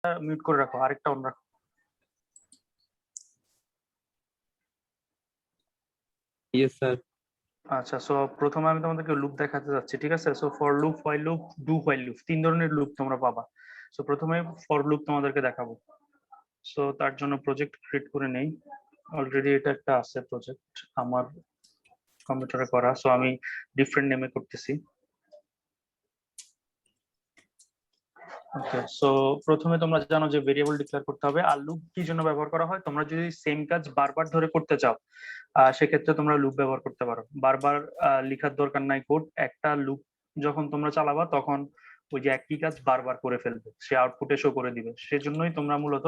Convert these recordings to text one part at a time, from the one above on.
Mute করে রাখো, আরেকটা অন রাখো। Yes sir. আচ্ছা, সো প্রথমে আমি তোমাদেরকে লুপ দেখাতে যাচ্ছি, ঠিক আছে? So for loop, while loop, do while loop, তিন ধরনের লুপ তোমরা পাবা। সো প্রথমে ফর লুপ তোমাদেরকে দেখাবো। সো তার জন্য প্রজেক্ট ক্রিয়েট করে নেই। অলরেডি এটা একটা আছে প্রজেক্ট আমার কম্পিউটারে করা, সো আমি ডিফারেন্ট নেমে করতেছি। ওকে, সো প্রথমে তোমরা জানো যে ভেরিয়েবল ডিক্লেয়ার করতে হবে। আর লুপ কি জন্য ব্যবহার করা হয়? তোমরা যদি সেম কাজ বারবার ধরে করতে চাও সেক্ষেত্রে তোমরা লুপ ব্যবহার করতে পারো। বারবার লেখার দরকার নাই কোড, একটা লুপ যখন তোমরা চালাবা তখন ওই যে একই কাজ বারবার করে ফেলবে, সে আউটপুটে শো করে দিবে। সেজন্যই তোমরা মূলত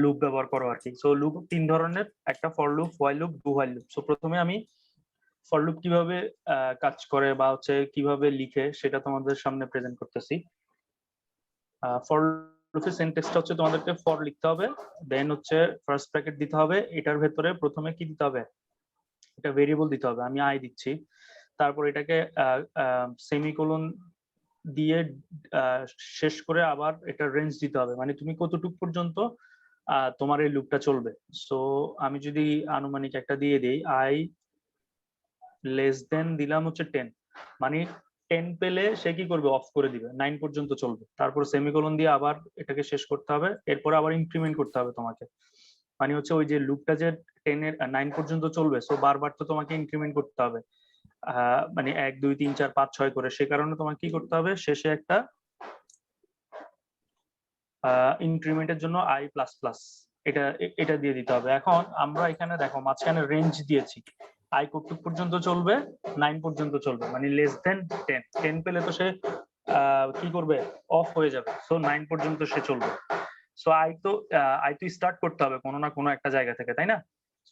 লুপ ব্যবহার করো আর কি। সো লুপ তিন ধরনের, একটা for loop, while loop, do while loop. So প্রথমে আমি ফর লুপ কিভাবে কাজ করে বা হচ্ছে কিভাবে লিখে সেটা তোমাদের সামনে প্রেজেন্ট করতেছি। ফর লুপের সিনট্যাক্সটা হচ্ছে তোমাদেরকে ফর লিখতে হবে, দেন হচ্ছে ফার্স্ট ব্র্যাকেট দিতে হবে, এটার ভেতরে প্রথমে কি দিতে হবে, এটা ভেরিয়েবল দিতে হবে, আমি আই দিচ্ছি। তারপর এটাকে সেমিকোলন দিয়ে শেষ করে আবার এটা রেঞ্জ দিতে হবে, মানে তুমি কতটুক পর্যন্ত তোমার এই লুপটা চলবে। সো আমি যদি আনুমানিক একটা দিয়ে দিই, আই লেস দেন দিলাম হচ্ছে 10, মানে 10 পেলে সে কি করবে, অফ করে দিবে, 9 পর্যন্ত চলবে। তারপর সেমিকোলন দিয়ে আবার এটাকে শেষ করতে হবে, এরপর আবার ইনক্রিমেন্ট করতে হবে তোমাকে, মানে হচ্ছে ওই যে লুপটা যে 10 এর 9 পর্যন্ত চলবে, সো বারবার তো তোমাকে ইনক্রিমেন্ট করতে হবে, মানে 1 2 3 4 5 6 করে। সে কারণে তোমাকে কি করতে হবে, শেষে একটা ইনক্রিমেন্টের জন্য আই প্লাস প্লাস এটা এটা দিয়ে দিতে হবে। এখন আমরা এখানে দেখো মাঝখানে রেঞ্জ দিয়েছি, আই কতটুক পর্যন্ত চলবে, 9 পর্যন্ত চলবে, মানে লেস দেন 10। 10 পেলে তো সে কি করবে, অফ হয়ে যাবে। সো 9 পর্যন্ত সে চলবে। সো আই তো স্টার্ট করতে হবে কোনো না কোনো একটা জায়গা থেকে, তাই না?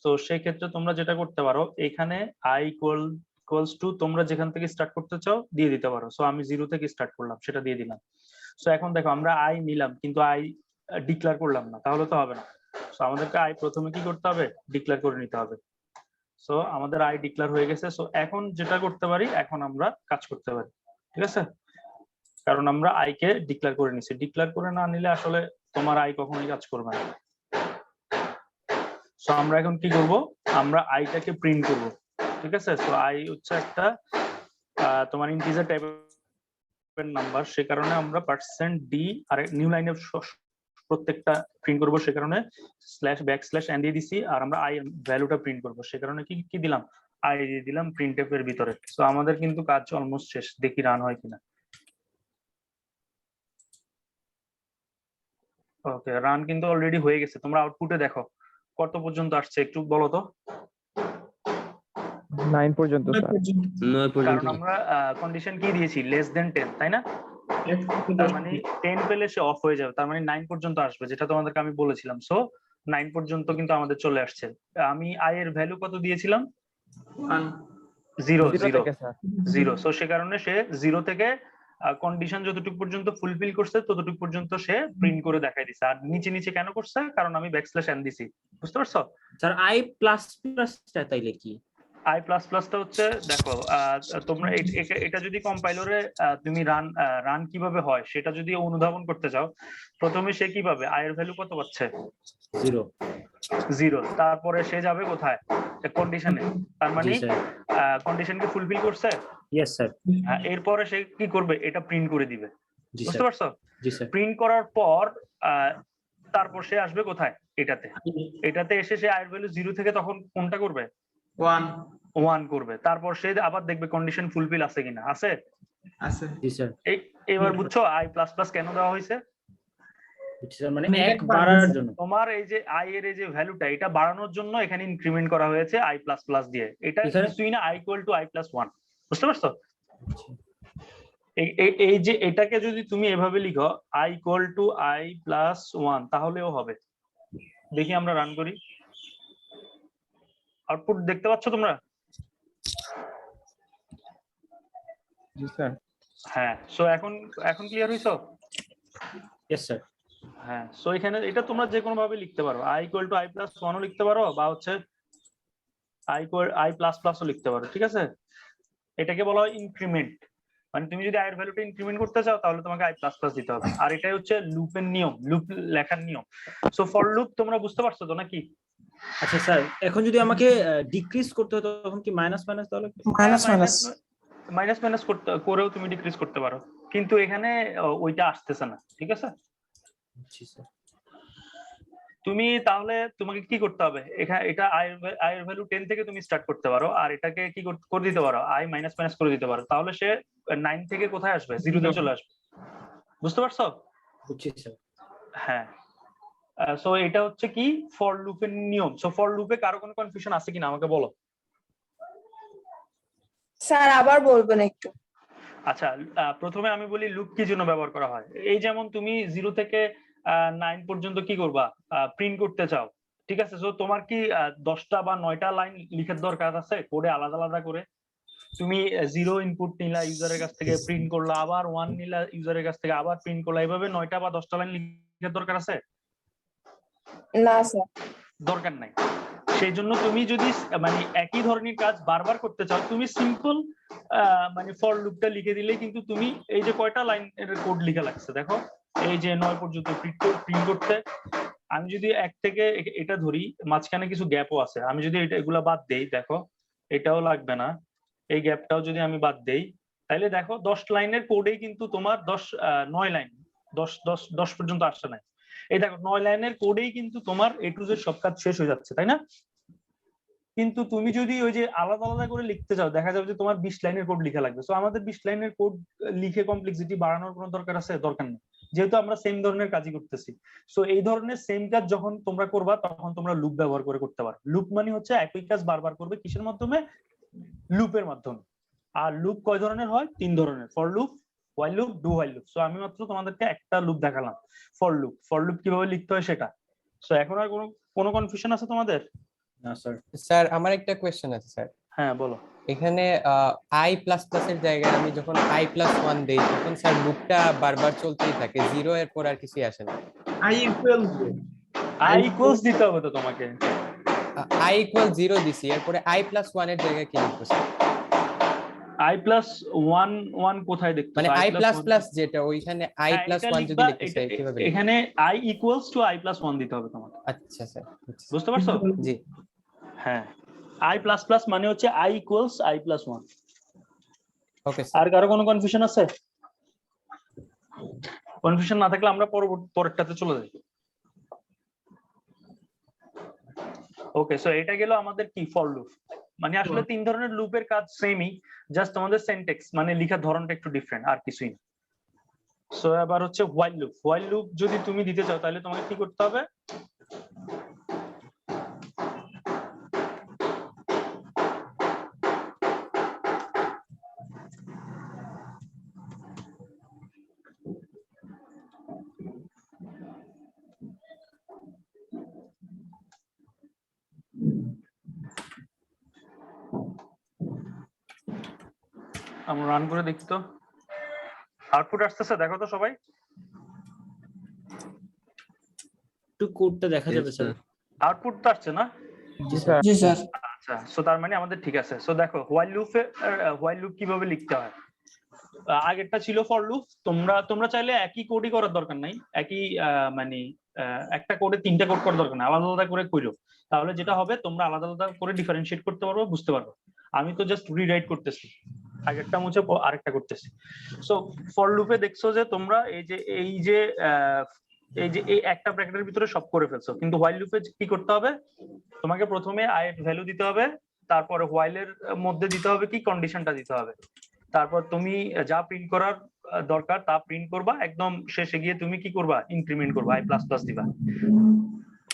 তো সেই ক্ষেত্রে তোমরা যেটা করতে পারো, এখানে আই ইকুয়ালস টু তোমরা যেখান থেকে স্টার্ট করতে চাও দিয়ে দিতে পারো। সো আমি 0 থেকে স্টার্ট করলাম, সেটা দিয়ে দিলাম। সো এখন দেখো আমরা আই নিলাম কিন্তু আই ডিক্লেয়ার করলাম না, তাহলে তো হবে না। সো আমাদেরকে আই প্রথমে কি করতে হবে, ডিক্লেয়ার করে নিতে হবে। সো আমাদের আই ডিক্লেয়ার হয়ে গেছে। সো এখন যেটা করতে পারি, এখন আমরা কাজ করতে পারি, ঠিক আছে? কারণ আমরা আই কে ডিক্লেয়ার করে নিছি, ডিক্লেয়ার করে না নিলে আসলে তোমার আই কখনোই কাজ করবে না। সো আমরা এখন কি করব, আমরা আইটাকে প্রিন্ট করব, ঠিক আছে? সো আই হচ্ছে একটা তোমার ইন্টিজার টাইপের নাম্বার, সে কারণে আমরা %d আর নিউ লাইনে প্রত্যেকটা প্রিন্ট করব, সে কারণে /\n দিয়ে দিছি। আর আমরা আই ভ্যালুটা প্রিন্ট করব, সে কারণে কি কি দিলাম, আই দিয়ে দিলাম প্রিন্টএফ এর ভিতরে। সো আমাদের কিন্তু কাজ অলমোস্ট শেষ, দেখি রান হয় কিনা। ওকে, রান কিন্তু অলরেডি হয়ে গেছে। তোমরা আউটপুটে দেখো কত পর্যন্ত আসছে, একটু বলো তো। 9 পর্যন্ত স্যার। 9 কারণ পর্যন্ত। আমরা কন্ডিশন কি দিয়েছি, লেস দেন 10, তাই না? তার মানে 10 পেলে সে অফ হয়ে যাবে, তার মানে 9 পর্যন্ত আসবে, যেটা তোমাদেরকে আমি বলেছিলাম। সো 9 পর্যন্ত কিন্তু আমাদের চলে আসছে। আমি আই এর ভ্যালু কত দিয়েছিলাম, 0 0 0 থেকে স্যার। 0। সো সে কারণে সে 0 থেকে কন্ডিশন যতটুকু পর্যন্ত ফুলফিল করছে ততটুকু পর্যন্ত সে প্রিন্ট করে দেখাই দিছে। আর নিচে নিচে কেন করছে, কারণ আমি \n দিছি, বুঝতে পারছো? স্যার আই প্লাস প্লাসটা তাইলে কি? আই প্লাস প্লাসটা হচ্ছে, দেখো তোমরা এটা যদি কম্পাইলারে তুমি রান কিভাবে হয় সেটা যদি অনুধাবন করতে চাও, প্রথমে সে কি পাবে, আই এর ভ্যালু কত পাচ্ছে, 0। 0। তারপরে সে যাবে কোথায়, কন্ডিশনে, তার মানে জি স্যার। কন্ডিশনকে ফুলফিল করছে। Yes sir. এরপরে সে কি করবে, এটা প্রিন্ট করে দিবে, জি বুঝতে স্যার। পারছো? জি স্যার। প্রিন্ট করার পর তারপর সে আসবে কোথায়, এটাতে এসে সে আই এর ভ্যালু 0 থেকে তখন কোনটা করবে, 1 করবে। তারপর সে আবার দেখবে কন্ডিশন ফুলফিল আছে কিনা, আছে। জি স্যার। এবার বুঝছো আই প্লাস প্লাস কেন দেওয়া হয়েছে? স্যার মানে এক বাড়ার জন্য। তোমার এই যে আই এর এই যে ভ্যালুটা, এটা বাড়ানোর জন্য এখানে ইনক্রিমেন্ট করা হয়েছে আই প্লাস প্লাস দিয়ে। এটা কিছুই না, I equal to i plus 1, বুঝতে পারছো? এই যে এটাকে যদি তুমি এভাবে লিখো, I equal to i plus 1, তাহলেও হবে। দেখি আমরা রান করি, আউটপুট দেখতে পাচ্ছ তোমরা? জি স্যার। হ্যাঁ। সো এখন ক্লিয়ার হইছো? Yes sir. হ্যাঁ। সো এখানে এটা তোমরা যে কোনো ভাবে লিখতে পারো, i equal to i plus 1ও লিখতে পারো, বা হচ্ছে আই প্লাস প্লাসও লিখতে পারো, ঠিক আছে? এটাকে বলা হয় ইনক্রিমেন্ট, মানে তুমি যদি i এর ভ্যালুটা ইনক্রিমেন্ট করতে চাও তাহলে তোমাকে i প্লাস প্লাস দিতে হবে। আর এটাই হচ্ছে লুপের নিয়ম, লুপ লেখার নিয়ম। সো ফর লুপ তোমরা বুঝতে পারছো তো নাকি? আচ্ছা স্যার, এখন যদি আমাকে ডিক্রিজ করতে হয় তখন কি মাইনাস মাইনাস তাহলে? মাইনাস মাইনাস করতে করেও তুমি ডিক্রিজ করতে পারো, কিন্তু এখানে ওইটা আসতেছে না, ঠিক আছে? জি স্যার। তুমি তাহলে তোমাকে কি করতে হবে, এখানে এটা i এর ভ্যালু 10 থেকে তুমি স্টার্ট করতে পারো, আর এটাকে কি করে দিতে পারো, i মাইনাস মাইনাস করে দিতে পারো, তাহলে সে 9 থেকে কোথায় আসবে, 0 তে চলে আসবে। বুঝতে পারছো? বুঝছি স্যার। হ্যাঁ। সো এটা হচ্ছে কি ফর লুপের নিয়ম। সো ফর লুপে কারো কোনো কনফিউশন আছে কিনা আমাকে বলো। স্যার আবার বলবেন একটু। আচ্ছা, প্রথমে আমি বলি লুপ কি জন্য ব্যবহার করা হয়। এই যেমন তুমি 0 থেকে 9 পর্যন্ত কি করবা, প্রিন্ট করতে চাও, ঠিক আছে? সো তোমার কি 10টা বা 9টা লাইন লিখার দরকার আছে কোডে আলাদা আলাদা করে? তুমি 0 ইনপুট নিলা ইউজারের কাছ থেকে, প্রিন্ট করলা, আবার 1 নিলা ইউজারের কাছ থেকে, আবার প্রিন্ট করলা, এইভাবে 9টা বা 10টা লাইন লিখার দরকার আছে? না স্যার। দরকার নাই। সেই জন্য তুমি যদি মানে একই ধরনের কাজ বারবার করতে চাও, তুমি সিম্পল মানে ফর লুপটা লিখে দিলেই কিন্তু তুমি এই যে কয়টা লাইন এর কোড লেখা লাগছে দেখো, এই যে 9 পর্যন্ত প্রিন্ট করতে। আমি যদি 1 থেকে এটা ধরি, মাঝখানে কিছু গ্যাপও আছে, আমি যদি এগুলা বাদ দেই, দেখো এটাও লাগবে না, এই গ্যাপটাও যদি আমি বাদ দেই, তাহলে দেখো 10 লাইনের কোডেই কিন্তু তোমার 9 লাইন 10 পর্যন্ত আসছে না। এই দেখো 9 লাইনের কোডেই কিন্তু তোমার এ টু জেড সব কাজ শেষ হয়ে যাচ্ছে, তাই না? কিন্তু তুমি যদি ওই যে আলাদা আলাদা করে লিখতে চাও, দেখা যাবে যে তোমার 20 লাইনের কোড লেখা লাগবে। সো আমাদের 20 লাইনের কোড লিখে কমপ্লেক্সিটি বাড়ানোর কোনো দরকার আছে? দরকার নেই, যেহেতু আমরা সেম ধরনের কাজই করতেছি। সো এই ধরনের সেম কাজ যখন তোমরা করবা তখন তোমরা লুপ ব্যবহার করে করতে পারো। লুপ মানে হচ্ছে একই কাজ বারবার করবে, কিসের মাধ্যমে? লুপের মাধ্যমে। আর লুপ কয় ধরনের হয়? 3 ধরনের, for loop, while loop, do while loop. So আমি মাত্র তোমাদেরকে একটা লুপ দেখালাম, ফর লুপ। ফর লুপ কিভাবে লিখতে হয় সেটা। সো এখন আর কোনো কনফিউশন আছে তোমাদের? না স্যার। স্যার আমার একটা কোয়েশ্চেন আছে স্যার। হ্যাঁ বলো। এখানে i প্লাস প্লাস এর জায়গায় আমি যখন i প্লাস 1 দেই তখন স্যার লুপটা বারবার চলতেই থাকে, 0 এর পর আর কিছুই আসে না। i ইকুয়ালস দিতে হবে তো তোমাকে। i ইকুয়াল 0 দিছি, এরপরে i প্লাস 1 এর জায়গায় কি লিখবো স্যার? i প্লাস 1 কোথায় দেখতে? মানে i প্লাস প্লাস যেটা ওইখানে i প্লাস 1 যদি লিখতে চাই কিভাবে লিখবো? এখানে i equals to i plus 1 দিতে হবে তোমাকে। আচ্ছা স্যার, বুঝতে পারছো? জি হ্যাঁ, i প্লাস প্লাস মানে হচ্ছে i ইকুয়ালস i প্লাস 1। ওকে আর কারো কোনো কনফিউশন আছে? কনফিউশন না থাকলে আমরা পরেরটাতে চলে যাই। ওকে, সো এটা গেল আমাদের কি ফর লুপ। মানে আসলে 3 ধরনের লুপের কাজ সেমই, জাস্ট আমাদের সিনট্যাক্স মানে লেখার ধরনটা একটু ডিফারেন্ট, আর কিছুই না। সো এবার হচ্ছে হোয়াইল লুপ। হোয়াইল লুপ যদি তুমি দিতে চাও তাহলে তোমাকে কি করতে হবে? আমরা রান করে দেখি তো আউটপুট আসতেছে, দেখো তো সবাই। একটু কোডটা দেখা যাবে স্যার? আউটপুট তো আসছে না? জি স্যার। জি স্যার। আচ্ছা, সো তার মানে আমাদের ঠিক আছে। সো দেখো হোয়াইল লুপ কিভাবে লিখতে হয়। আগেরটা ছিল ফর লুপ। তোমরা চাইলে একই কোডই করার দরকার নাই, একই মানে একটা কোডে 3টা কোড করার দরকার নাই, আলাদা আলাদা করে কইরো। তাহলে যেটা হবে তোমরা আলাদা আলাদা করে ডিফারেন্সিয়েট করতে পারবে, বুঝতে পারবে। আমি তো জাস্ট রিরাইট করতেছি, আগেরটা মুছে আরেকটা করতেছি। সো ফর লুপে দেখছো যে তোমরা এই যে এই একটা ব্র্যাকেটের ভিতরে সব করে ফেলছো, কিন্তু হোয়াইল লুপে কি করতে হবে? তোমাকে প্রথমে i এর ভ্যালু দিতে হবে, তারপরে হোয়াইলের মধ্যে দিতে হবে কি, কন্ডিশনটা দিতে হবে, তারপর তুমি যা প্রিন্ট করার দরকার তা প্রিন্ট করবা, একদম শেষে গিয়ে তুমি কি করবা, ইনক্রিমেন্ট করবা, i প্লাস প্লাস দিবা।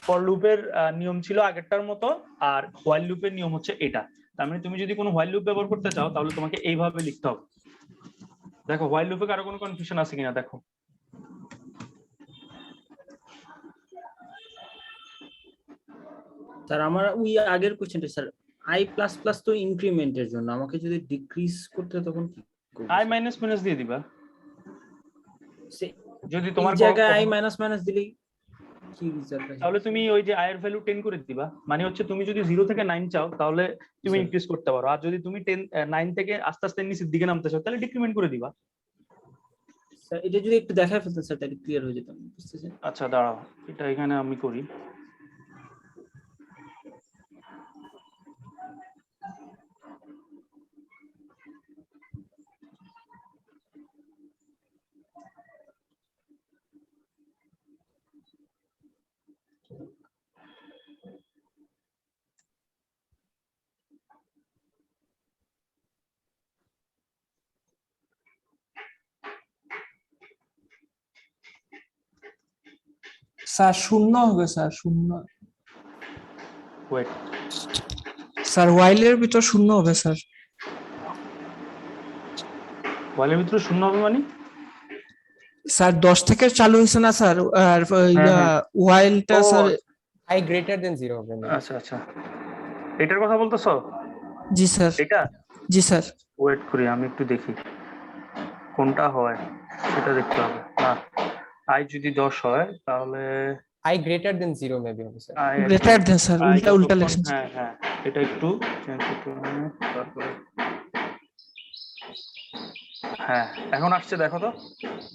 ফর লুপের নিয়ম ছিল আগেরটার মতো, আর হোয়াইল লুপের নিয়ম হচ্ছে এটা। তার মানে তুমি যদি কোনো হোয়াইল লুপ ব্যবহার করতে চাও তাহলে তোমাকে এইভাবে লিখতে হবে। দেখো হোয়াইল লুপে কারো কোনো কনফিউশন আছে কিনা দেখো। স্যার আমার ওই আগের কোশ্চেনটা স্যার, i প্লাস প্লাস তো ইনক্রিমেন্টের জন্য, আমাকে যদি ডিক্রিজ করতে হয় তখন কি করব? i মাইনাস মাইনাস দিয়ে দিবা। সে যদি তোমার জায়গায় i মাইনাস মাইনাস দিলেই কি রেজাল্ট আসে? তাহলে তুমি ওই যে i এর ভ্যালু 10 করে দিবা, মানে হচ্ছে তুমি যদি 0 থেকে 9 চাও তাহলে তুমি আচ্ছা। ইনক্রিজ করতে পারো, আর যদি তুমি 9 থেকে আস্তে আস্তে নিচের দিকে নামতে চাও তাহলে ডিক্রিমেন্ট করে দিবা। স্যার এটা যদি একটু দেখায় ফেলতেন স্যার তাহলে ক্লিয়ার হয়ে যেত, বুঝতেছেন? আচ্ছা দাঁড়াও, এটা এখানে আমি করি। স্যার শূন্য হবে স্যার, শূন্য ওয়েট, স্যার, ওয়াইলের ভিতর শূন্য হবে স্যার। ওয়ালের ভিতরে শূন্য হবে মানে? স্যার 10 থেকে চালু হয়েছে না স্যার, আর হ্যাঁ। ওয়াইলটা ও, স্যার। i greater than 0 হবে না। আচ্ছা আচ্ছা, এটার কথা বলতেছো? জি স্যার, এটা জি স্যার। ওয়েট করি, আমি একটু দেখি কোনটা হয় সেটা দেখতে হবে। না, i যদি 10 হয় তাহলে i greater than 0 মেবি হবে sir. i greater than sir, i উল্টা উল্টা যখন- লেখেন। হ্যাঁ হ্যাঁ, এটা একটু চেঞ্জ করতে হবে, তারপরে হ্যাঁ এখন আসছে, দেখো তো।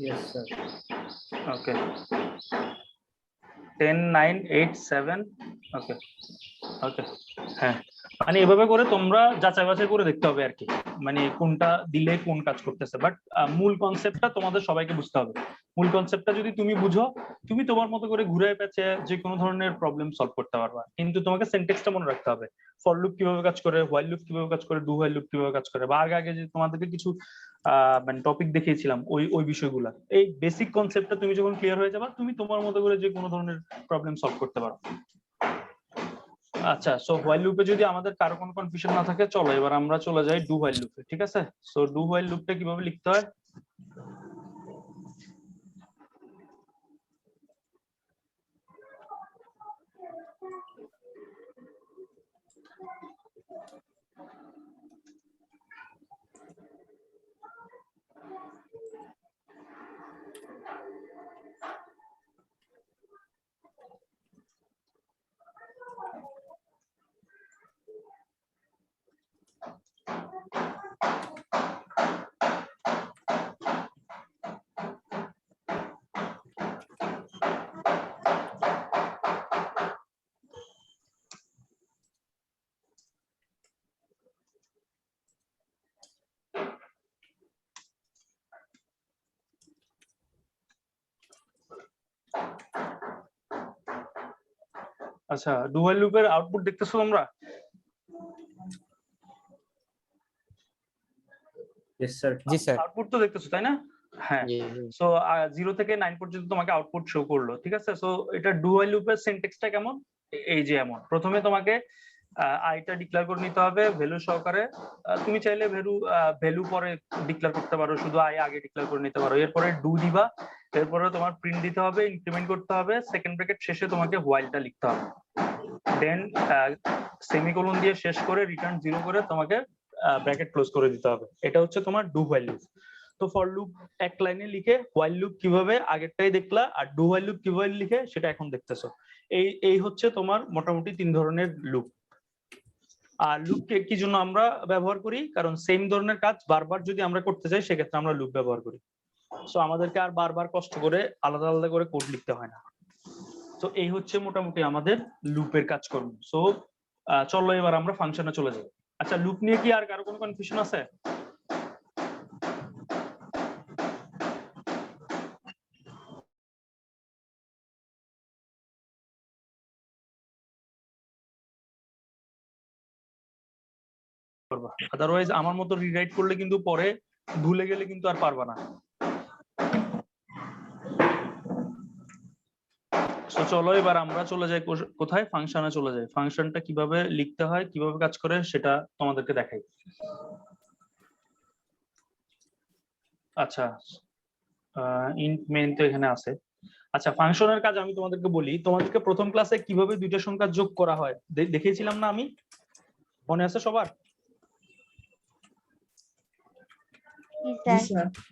Yes sir. Okay, 10 9 8 7, okay okay. হ্যাঁ, মানে এভাবে করে তোমরা যাচাই বাছাই করে দেখতে হবে আর কি, মানে কোনটা দিলে কোন কাজ করতেছে। বাট মূল কনসেপ্টটা তোমাদের সবাইকে বুঝতে হবে। মূল কনসেপ্টটা যদি তুমি বুঝো, তুমি তোমার মতো করে ঘুরে পেঁচে যে কোনো ধরনের প্রবলেম সলভ করতে পারবা, কিন্তু তোমাকে সেন্টেক্সটা মনে রাখতে হবে। ফর লুপ কিভাবে কাজ করে, হোয়াইল লুপ কিভাবে কাজ করে, ডু হোয়াইল লুপ কিভাবে কাজ করে, বা আগে আগে যে তোমাদেরকে কিছু মানে টপিক দেখিয়েছিলাম ওই ওই বিষয়গুলো, এই বেসিক কনসেপ্টটা তুমি যখন ক্লিয়ার হয়ে যাবা, তুমি তোমার মতো করে যে কোনো ধরনের প্রবলেম সলভ করতে পারো। আচ্ছা, সো হোয়াইল লুপে যদি আমাদের কারো কোনো কনফিউশন না থাকে, চলো এবার আমরা চলে যাই ডু হোয়াইল লুপে। ঠিক আছে, সো ডু হোয়াইল লুপটা কিভাবে লিখতে হয়? আচ্ছা, ডু হোয়াইল লুপের আউটপুট দেখতেছো তোমরা? Yes sir. জি স্যার। আউটপুট তো দেখতেছো তাই না? হ্যাঁ। সো 0 থেকে 9 পর্যন্ত তোমাকে আউটপুট শো করলো, ঠিক আছে। সো এটা ডু হোয়াইল লুপের সিনট্যাক্সটা কেমন, এই যে এমন। প্রথমে তোমাকে আইটা ডিক্লেয়ার করে নিতে হবে ভ্যালু সহকারে। তুমি চাইলে ভ্যালু পরে ডিক্লেয়ার করতে পারো, শুধু আই আগে ডিক্লেয়ার করে নিতে পারো। এরপরে ডু দিবা, এরপরে তোমার প্রিন্ট দিতে হবে, ইনক্রিমেন্ট করতে হবে, সেকেন্ড ব্র্যাকেট শেষে তোমাকে হোয়াইলটা লিখতে হবে, দেন সেমিকোলন দিয়ে শেষ করে রিটার্ন 0 করে তোমাকে ব্র্যাকেট ক্লোজ করে দিতে হবে। এটা হচ্ছে তোমার ডু হোয়াইল লুপ। তো ফর লুপ এক লাইনে লিখে হোয়াইল লুপ কিভাবে আগেরটাই দেখলা, আর ডু হোয়াইল লুপ কিভাবে লিখে সেটা এখন দেখতেছো। এই হচ্ছে তোমার মোটামুটি 3 ধরনের লুপ। আর লুপকে কি জন্য আমরা ব্যবহার করি, কারণ সেম ধরনের কাজ বারবার যদি আমরা করতে চাই সেক্ষেত্রে আমরা লুপ ব্যবহার করি। সো আমাদেরকে আর বারবার কষ্ট করে আলাদা আলাদা করে কোড লিখতে হয় না। তো এই হচ্ছে মোটামুটি আমাদের লুপের কাজকর্ম। সো চলো এবার আমরা ফাংশনে চলে যাই। আচ্ছা, লুপ নিয়ে কি আর কারো কোনো কনফিউশন আছে? আদারওয়াইজ আমার মতো রিরাইট করলে কিন্তু পরে ভুলে গেলে কিন্তু আর পারবা না। তো চলো এবার আমরা চলে যাই কোথায়, ফাংশনে চলে যাই। ফাংশনটা কিভাবে লিখতে হয়, কিভাবে কাজ করে সেটা তোমাদেরকে দেখাই। আচ্ছা, ইন্ট মেইন তো এখানে আছে। আচ্ছা, ফাংশনের কাজ আমি তোমাদেরকে বলি। তোমাদেরকে প্রথম ক্লাসে কিভাবে দুইটা সংখ্যা যোগ করা হয় দেখিয়েছিলাম না আমি, মনে আছে সবার?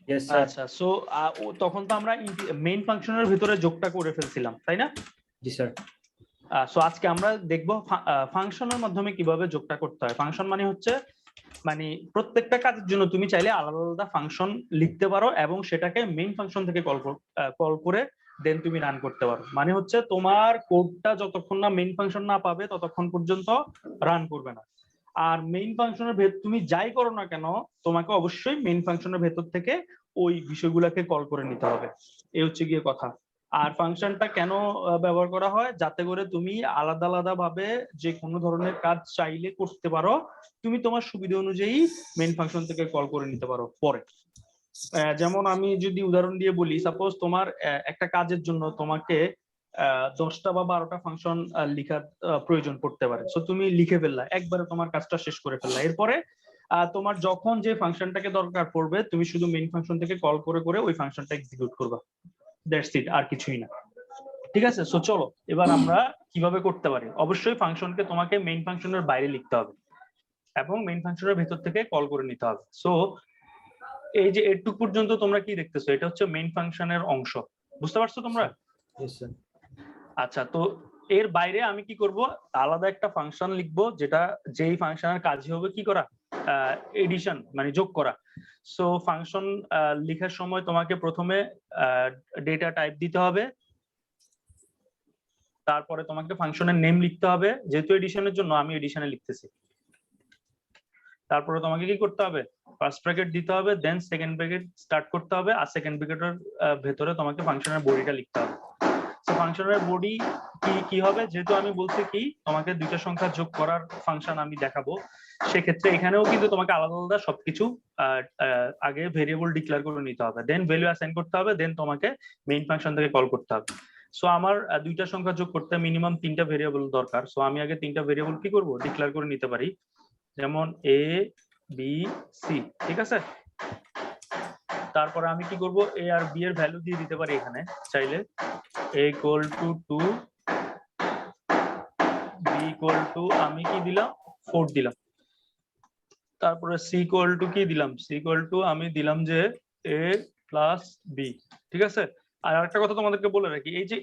Yes sir. আচ্ছা, সো তখন তো আমরা মেইন ফাংশনের ভিতরে যোগটা করে ফেলছিলাম, তাই না? জি স্যার। সো আজকে আমরা দেখব ফাংশনের মাধ্যমে কিভাবে যোগটা করতে হয়। ফাংশন মানে হচ্ছে মানে প্রত্যেকটা কাজের জন্য তুমি চাইলে আলাদা আলাদা ফাংশন লিখতে পারো এবং সেটাকে মেইন ফাংশন থেকে কল করে দেন তুমি রান করতে পারো। মানে হচ্ছে তোমার কোডটা যতক্ষণ না মেইন ফাংশন না পাবে ততক্ষণ পর্যন্ত রান করবে না। আর মেইন ফাংশনের ভেতর তুমি যাই করো না কেন তোমাকে অবশ্যই মেইন ফাংশনের ভেতর থেকে ওই বিষয়গুলোকে কল করে নিতে হবে। এই হচ্ছে গিয়ে কথা। আর ফাংশনটা কেন ব্যবহার করা হয়, যাতে করে তুমি আলাদা আলাদা ভাবে যে কোনো ধরনের কাজ চাইলে করতে পারো, তুমি তোমার সুবিধা অনুযায়ী মেইন ফাংশন থেকে কল করে নিতে পারো পরে। যেমন আমি যদি উদাহরণ দিয়ে বলি, সাপোজ তোমার একটা কাজের জন্য তোমাকে 10টা বা 12টা ফাংশন লেখার প্রয়োজন পড়তে পারে। সো তুমি লিখে ফেললা, একবারে তোমার কাজটা শেষ করে ফেললা। এরপরে তোমার যখন যে ফাংশনটাকে দরকার পড়বে তুমি শুধু মেইন ফাংশন থেকে কল করে করে ওই ফাংশনটা এক্সিকিউট করবা। দ্যাটস ইট, আর কিছুই না। ঠিক আছে, সো চলো এবার আমরা কিভাবে করতে পারি। অবশ্যই ফাংশনকে তোমাকে মেইন ফাংশনের বাইরে লিখতে হবে এবং মেইন ফাংশনের ভেতর থেকে কল করে নিতে হবে। সো এই যে এটুকু পর্যন্ত তোমরা কি দেখতেছো, এটা হচ্ছে মেইন ফাংশনের অংশ। বুঝতে পারছো তোমরা? আচ্ছা, তো এর বাইরে আমি কি করব, আলাদা একটা ফাংশন লিখবো যেটা যেই ফাংশনের কাজ হবে কি করা, এডিশন মানে যোগ করা। সো ফাংশন লেখার সময় তোমাকে প্রথমে ডেটা টাইপ দিতে হবে, তারপরে তোমাকে ফাংশনের নেম লিখতে হবে, যেহেতু এডিশনের জন্য আমি এডিশনে লিখতেছি। তারপরে তোমাকে কি করতে হবে, ফার্স্ট ব্র্যাকেট দিতে হবে, দেন সেকেন্ড ব্র্যাকেট স্টার্ট করতে হবে, আর সেকেন্ড ব্র্যাকেটের ভেতরে তোমাকে ফাংশনের বডিটা লিখতে হবে। সো ফাংশনের বডি কি হবে, যেহেতু আমি বলছি কি তোমাকে দুইটা সংখ্যা যোগ করার ফাংশন আমি দেখাবো, সেক্ষেত্রে এখানেও কিন্তু তোমাকে আলাদা আলাদা সবকিছু আগে ভেরিয়েবল ডিক্লেয়ার করে নিতে হবে, দেন ভ্যালু অ্যাসাইন করতে হবে, দেন তোমাকে মেইন ফাংশন থেকে কল করতে হবে। সো আমার দুইটা সংখ্যা যোগ করতে মিনিমাম 3টা ভেরিয়েবল দরকার। সো আমি আগে 3টা ভেরিয়েবল কি করব, ডিক্লেয়ার করে নিতে পারি, যেমন এ বি সি। ঠিক আছে, তারপরে আমি কি করব, এ আর বি এর ভ্যালু দিয়ে দিতে পারি এখানে চাইলে, a equal to 2, b equal to আমি কি দিলাম 4 দিলাম, তারপরে c equal to কি দিলাম, c equal to আমি দিলাম যে a plus b। ঠিক আছে, আর আরেকটা কথা তোমাদেরকে বলে রাখি, এই যে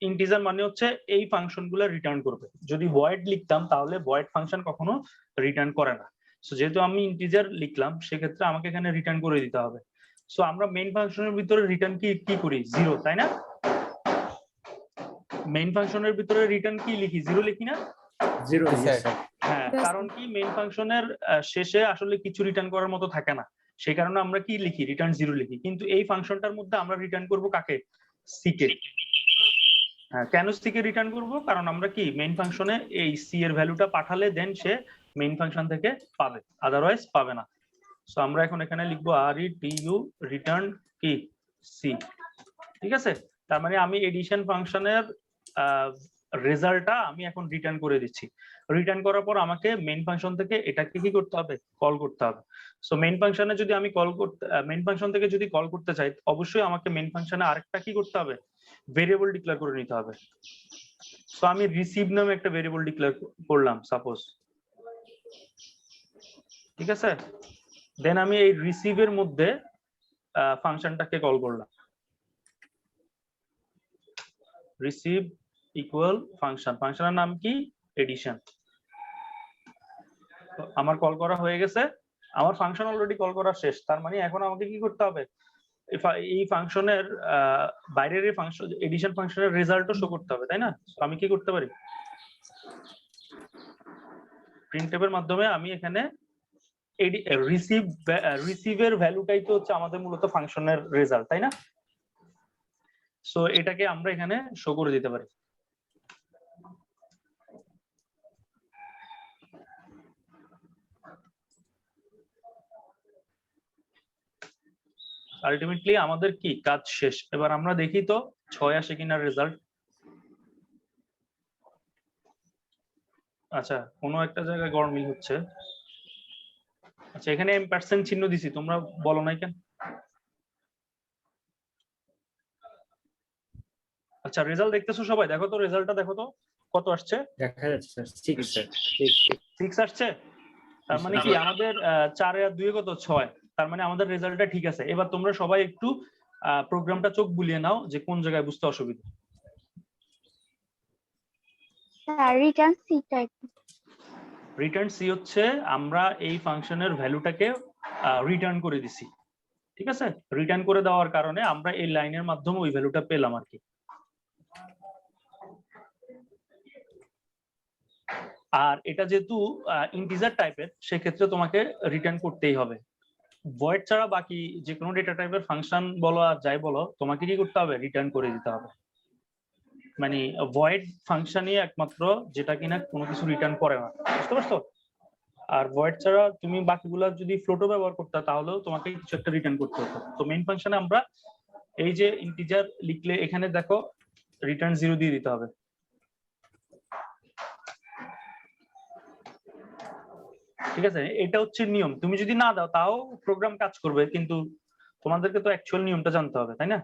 ইন্টিজার মানে হচ্ছে এই ফাংশনগুলো রিটার্ন করবে। যদি ভয়েড লিখতাম তাহলে ভয়েড ফাংশন কখনো রিটার্ন করে না। সো যেহেতু আমি ইন্টিজার লিখলাম সেক্ষেত্রে আমাকে এখানে রিটার্ন করে দিতে হবে। সো আমরা মেইন ফাংশনের ভিতরে রিটার্ন কি করি, 0, তাই না? মেইন ফাংশনের ভিতরে রিটার্ন কি লিখি, 0 লিখি না? 0। হ্যাঁ, কারণ কি মেইন ফাংশনের শেষে আসলে কিছু রিটার্ন করার মতো থাকে না, সেই কারণে আমরা কি লিখি, রিটার্ন 0 লিখি। কিন্তু এই ফাংশনটার মধ্যে আমরা রিটার্ন করব কাকে, সি কে। হ্যাঁ, কেন সি কে রিটার্ন করব, কারণ আমরা কি মেইন ফাংশনে এই সি এর ভ্যালুটা পাঠালে দেন সে মেইন ফাংশন থেকে পাবে, আদারওয়াইজ পাবে না। সো আমরা এখন এখানে লিখবো RETU রিটার্ন কি সি। ঠিক আছে, তার মানে আমি এডিশন ফাংশনের রেজাল্টটা আমি এখন রিটার্ন করে দিচ্ছি। রিটার্ন করার পর আমাকে মেইন ফাংশন থেকে এটাকে কি করতে হবে, কল করতে হবে। সো মেইন ফাংশনে যদি আমি মেইন ফাংশন থেকে যদি কল করতে চাই, অবশ্যই আমাকে মেইন ফাংশনে আরেকটা কি করতে হবে, ভেরিয়েবল ডিক্লেয়ার করে নিতে হবে। সো আমি রিসিভ নামে একটা ভেরিয়েবল ডিক্লেয়ার করলাম সাপোজ। ঠিক আছে, দেন আমি এই রিসিভের মধ্যে ফাংশনটাকে কল করলাম, রিসিভ ইকুয়াল ফাংশনের নাম কি, এডিশন। আমার কল করা হয়ে গেছে, আমার ফাংশন অলরেডি কল করা শেষ। তার মানে এখন আমাকে কি করতে হবে, এই ফাংশনের বাইরের এই ফাংশন এডিশন ফাংশনের রেজাল্টও শো করতে হবে, তাই না? আমি কি করতে পারি, প্রিন্টএফ এর মাধ্যমে আমি এখানে রিসিভের ভ্যালুটাই তো হচ্ছে আমাদের মূলত ফাংশনের রেজাল্ট, তাই না? সো এটাকে আমরা এখানে শো করে দিতে পারি। আলটিমেটলি আমাদের কি কাজ শেষ। এবার আমরা দেখি তো 6 আসে কিনা রেজাল্ট। আচ্ছা, কোনো একটা জায়গায় গড়মিল হচ্ছে। আচ্ছা, এখানে এম% চিহ্ন দিছি, তোমরা বলো নাই কেন? আচ্ছা, রেজাল্ট দেখতেছো সবাই? দেখো তো রেজাল্টটা, দেখো তো কত আসছে। দেখা যাচ্ছে স্যার 6 আসছে। তার মানে কি আমাদের 4 আর 2 কত, 6। তার মানে আমাদের রেজাল্টটা ঠিক আছে। এবার তোমরা সবাই একটু প্রোগ্রামটা চোখ বুলিয়ে নাও যে কোন জায়গায় বুঝতে অসুবিধা। স্যার রিটার্ন সিটা রিটার্ন সি হচ্ছে আমরা এই ফাংশনের ভ্যালুটাকে রিটার্ন করে দিছি, ঠিক আছে? রিটার্ন করে দেওয়ার কারণে আমরা এই লাইনের মাধ্যমে ওই ভ্যালুটা পেলাম আর কি। আর এটা যেহেতু ইন্টিজার টাইপের, সেক্ষেত্রে তোমাকে রিটার্ন করতেই হবে। ভয়েড ছাড়া বাকি যে কোনো ডেটা টাইপের ফাংশন বলো আর যাই বলো, তোমাকে কি করতে হবে? রিটার্ন করে দিতে হবে। মানে ভয়েড ফাংশনই একমাত্র যেটা কিনা কোনো কিছু রিটার্ন করে না, বুঝতে পারছো? আর ভয়েড ছাড়া তুমি বাকিগুলা যদি ফ্লোটও ব্যবহার করতে তাহলেও তোমাকে কিছু একটা রিটার্ন করতে হতো। তো মেইন ফাংশনে আমরা এই যে ইন্টিজার লিখলে এখানে দেখো রিটার্ন 0 দিয়ে দিতে হবে। ঠিক আছে, এটা হচ্ছে নিয়ম। তুমি যদি না দাও তাও প্রোগ্রাম কাজ করবে, কিন্তু তোমাদেরকে তো অ্যাকচুয়াল নিয়মটা জানতে হবে, তাই না?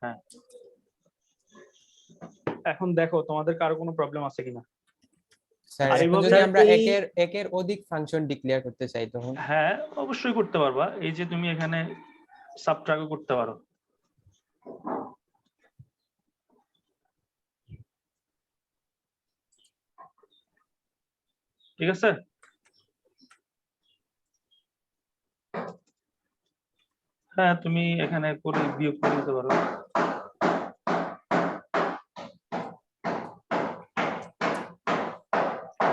হ্যাঁ, এখন দেখো তোমাদের কারো কোনো প্রবলেম আছে কিনা। স্যার আর এখন এইভাবে যদি আমরা এই- একের অধিক ফাংশন ডিক্লেয়ার করতে চাই তখন? হ্যাঁ, অবশ্যই করতে পারবা। এই যে তুমি এখানে সাবট্রাক্টও করতে পারো। ঠিক আছে, হ্যাঁ তুমি এখানে করে বিয়োগ করে দিতে পারো।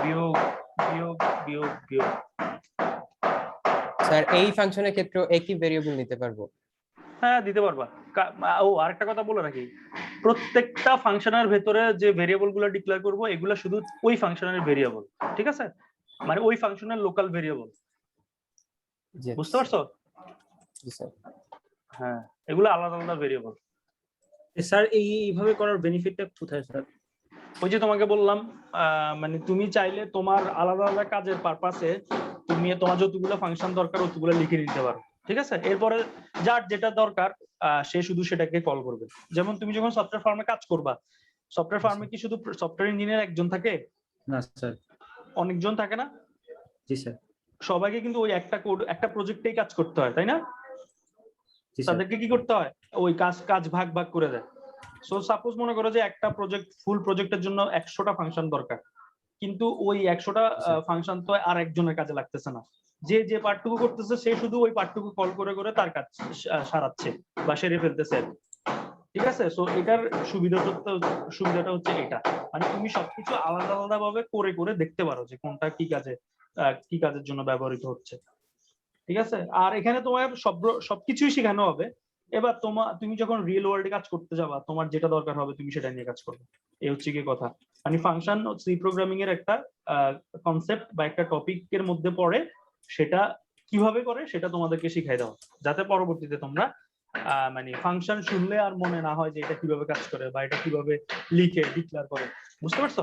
বিয়োগ বিয়োগ বিয়োগ বিয়োগ। স্যার এই ফাংশনের ক্ষেত্রে একই ভেরিয়েবল নিতে পারবো? হ্যাঁ দিতে পারবা। ও আরেকটা কথা বলে রাখি, প্রত্যেকটা ফাংশনের ভেতরে যে ভেরিয়েবল গুলো ডিক্লেয়ার করবো এগুলো শুধু ওই ফাংশনের ভেরিয়েবল, ঠিক আছে? মানে ওই ফাংশনের লোকাল ভেরিয়েবল, বুঝতে পারছো? জি স্যার। হ্যাঁ, এগুলো আলাদা আলাদা ভেরিয়েবল। স্যার এইভাবে করার বেনিফিটটা কোথায় স্যার? ওই যে তোমাকে বললাম, মানে তুমি চাইলে তোমার আলাদা আলাদা কাজের পারপাসে তুমি তোমার যতগুলো ফাংশন দরকার অতগুলো লিখে নিতে পারো, ঠিক আছে? এরপরে যার যেটা দরকার সে শুধু সেটাকে কল করবে। যেমন তুমি যখন সফটওয়্যার ফার্মে কাজ করবা, সফটওয়্যার ফার্মে কি শুধু সফটওয়্যার ইঞ্জিনিয়ার একজন থাকে? না স্যার। অনেকজন থাকে না? জি স্যার। সবাইকে কিন্তু ওই একটা কোড একটা প্রজেক্টেই কাজ করতে হয়, তাই না? জি স্যার। তাদেরকে কি করতে হয়? ওই কাজ ভাগ ভাগ করে দেয়। সো সাপোজ মনে করো যে একটা প্রজেক্ট, ফুল প্রজেক্টের জন্য 100টা ফাংশন দরকার, কিন্তু ওই 100টা ফাংশন তো আর একজনের কাজে লাগতেছে না। যে পার্টটুকু করতেছে সে শুধু ওই পার্টটুকু কল করে করে তার কাজ সারাচ্ছে বা সেরে ফেলতেছে, ঠিক আছে? সো এটার সুবিধাটা হচ্ছে এটা, মানে তুমি সবকিছু আলাদা আলাদা ভাবে করে করে দেখতে পারো যে কোনটা কি কাজের জন্য ব্যবহৃত হচ্ছে, ঠিক আছে? আর এখানে তোমার সবকিছুই শেখানো হবে। এবার তুমি যখন রিয়েল ওয়ার্ল্ডে কাজ করতে যাবা, তোমার যেটা দরকার হবে তুমি সেটা নিয়ে কাজ করবে। এই হচ্ছে কি কথা, মানে ফাংশন সি প্রোগ্রামিং এর একটা কনসেপ্ট বা একটা টপিকের মধ্যে পড়ে, সেটা কিভাবে করে সেটা তোমাদেরকে শিখাই দেওয়া, যাতে পরবর্তীতে তোমরা মানে ফাংশন শুনলে আর মনে না হয় যে এটা কিভাবে কাজ করে বা এটা কিভাবে লিখে ডিক্লেয়ার করে, বুঝতে পারছো?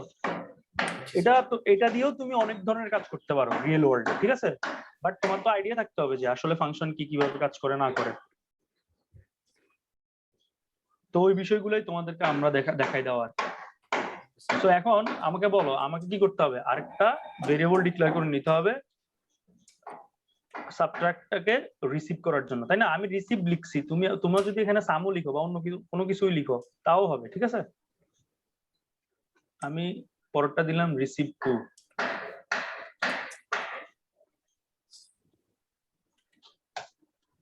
এটা দিয়েও তুমি অনেক ধরনের কাজ করতে পারো রিয়েল ওয়ার্ল্ডে, ঠিক আছে? বাট তোমার তো আইডিয়া থাকতে হবে যে আসলে ফাংশন কিভাবে কাজ করে না করে। তো ওই বিষয়গুলোই তোমাদেরকে আমরা দেখাই দেওয়া। তো এখন আমাকে বলো, আমাকে কি করতে হবে? আরেকটা ভেরিয়েবল ডিক্লেয়ার করে নিতে হবে সাবট্রাক্টটাকে রিসিভ করার জন্য, তাই না? আমি রিসিভ লিখছি, তোমরা যদি এখানে সামও লিখো বা অন্য কোনো কিছুই লিখো তাও হবে, ঠিক আছে? আমি পরেরটা দিলাম রিসিভ টু।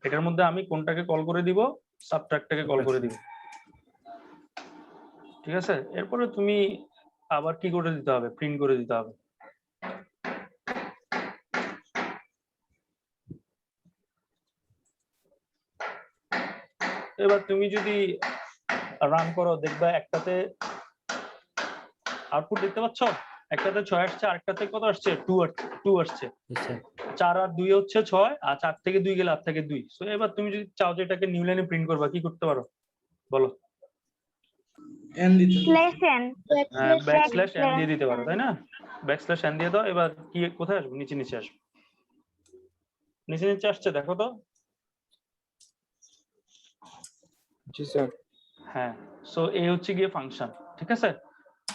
এটার মধ্যে আমি কোনটাকে কল করে দিব? সাবট্রাক্টটাকে কল করে দিব, ঠিক আছে? এরপরে তুমি আবার কি করে দিতে হবে? প্রিন্ট করে দিতে হবে। এবার তুমি যদি রান করো দেখবা একটাতে আউটপুট দেখতে পাচ্ছ, একটাতে 6 আসছে, আরেকটাতে কত আসছে? 2 আসছে। 4 আর 2 হচ্ছে 6, আর 4 থেকে 2 গেলে 8 থেকে 2। সো এবার তুমি যদি চাও যে এটাকে নিউ লাইনে প্রিন্ট করবা, কি করতে পারো বলো? ব্যাকস্ল্যাশ এন দিয়ে দিতে পারো, তাই না? ব্যাকস্ল্যাশ এন দিয়ে দাও। এবার কি কোথায় আসবে? নিচে আসবে। নিচে আসছে, দেখো তো। জি স্যার। হ্যাঁ, সো এই হচ্ছে গিয়ে ফাংশন, ঠিক আছে?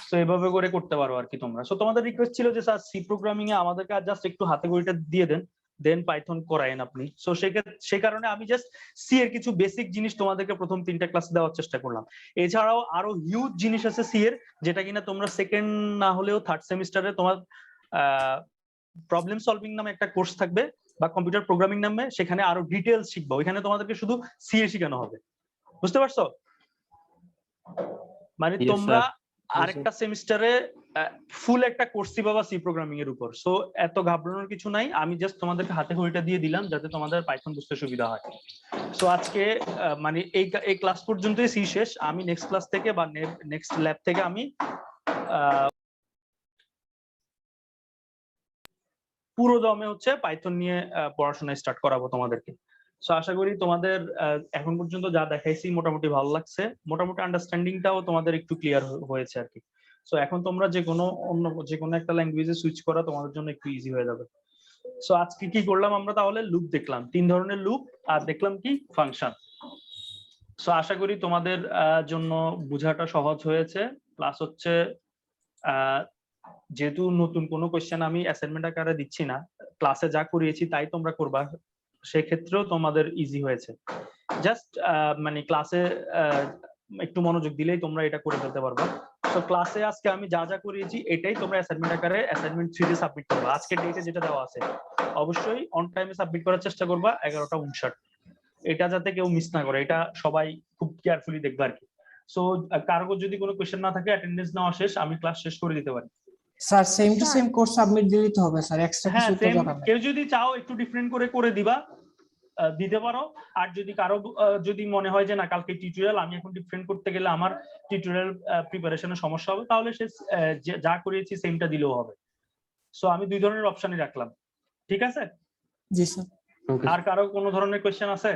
সো এইভাবে করে করতে পারো আর কি তোমরা। সো তোমাদের রিকোয়েস্ট ছিল যে স্যার সি প্রোগ্রামিং এ আমাদেরকে জাস্ট একটু হাতে গড়িটা দিয়ে দেন, দেন পাইথন করায়েন আপনি। সো সেই কারণে আমি জাস্ট সি এর কিছু বেসিক জিনিস তোমাদেরকে প্রথম 3টা ক্লাস দেওয়ার চেষ্টা করলাম। এছাড়াও আরো হিউজ জিনিস আছে সি এর, যেটা কিনা তোমরা সেকেন্ড না হলেও থার্ড সেমিস্টারে তোমার প্রবলেম সলভিং নামে একটা কোর্স থাকবে বা কম্পিউটার প্রোগ্রামিং নামে, সেখানে আরো ডিটেইলস শিখবা। ওইখানে তোমাদেরকে শুধু সি এ শেখানো হবে, বুঝতে পারছো? মানে Yes, তোমরা sir. আরেকটা সেমিস্টারে ফুল একটা কোর্স পাবা সি প্রোগ্রামিং এর উপর। সো এত ঘাবড়ানোর কিছু নাই, আমি জাস্ট তোমাদেরকে হাতে খড়িটা দিয়ে দিলাম যাতে তোমাদের পাইথন বুঝতে সুবিধা হয়। সো আজকে মানে এই ক্লাস পর্যন্তই সি শেষ। আমি নেক্সট ক্লাস থেকে বা নেক্সট ল্যাব থেকে আমি পুরো দমে হচ্ছে পাইথন নিয়ে পড়াশোনা স্টার্ট করাবো তোমাদেরকে। সো আশা করি তোমাদের এখন পর্যন্ত যা দেখাইছি মোটামুটি ভালো লাগছে, মোটামুটি আন্ডারস্ট্যান্ডিংটাও তোমাদের একটু ক্লিয়ার হয়েছে আর কি। সো এখন তোমরা যে কোনো একটা ল্যাঙ্গুয়েজে সুইচ করা তোমাদের জন্য একটু ইজি হয়ে যাবে। সো আজকে কি করলাম আমরা, তাহলে লুপ দেখলাম, 3 ধরনের লুপ, আর দেখলাম কি ফাংশন। সো আশা করি তোমাদের জন্য বোঝাটা সহজ হয়েছে। প্লাস হচ্ছে যেহেতু নতুন কোনো কোশ্চেন আমি অ্যাসাইনমেন্ট আকারে দিচ্ছি না, ক্লাসে যা করিয়েছি তাই তোমরা করবা, সেক্ষেত্রেও তোমাদের ইজি হয়েছে। জাস্ট মানে ক্লাসে একটু মনোযোগ দিলেই তোমরা এটা করে ফেলতে পারবা। তো ক্লাসে আজকে আমি যা যা করিয়েছি এটাই তোমরা অ্যাসাইনমেন্ট আকারে অ্যাসাইনমেন্ট 3 তে সাবমিট করবা। আজকে ডেটে যেটা দেওয়া আছে অবশ্যই অন টাইমে সাবমিট করার চেষ্টা করবা 11টা 59। এটা যাতে কেউ মিস না করে, এটা সবাই খুব কেয়ারফুলি দেখবে আর কি। সো কারো যদি কোনো কোশ্চেন না থাকে, অ্যাটেন্ডেন্স নেওয়া শেষ, আমি ক্লাস শেষ করে দিতে পারি। Sir same to same course submit দিলেই তো হবে স্যার, এক্সট্রা হ্যাঁ, কিছু তো সেম। দরকার নেই। কেউ যদি চাও একটু ডিফারেন্ট করে দিবা, দিতে পারো। আর যদি কারো যদি মনে হয় যে না কালকে টিউটোরিয়াল, আমি এখন ডিফারেন্ট করতে গেলে আমার টিউটোরিয়াল প্রিপারেশনের সমস্যা হবে, তাহলে সে যা করিয়েছি সেমটা দিলেও হবে। সো আমি 2 ধরনের অপশনই রাখলাম, ঠিক আছে? জি স্যার। Okay. আর কারো কোনো ধরনের কোশ্চেন আছে?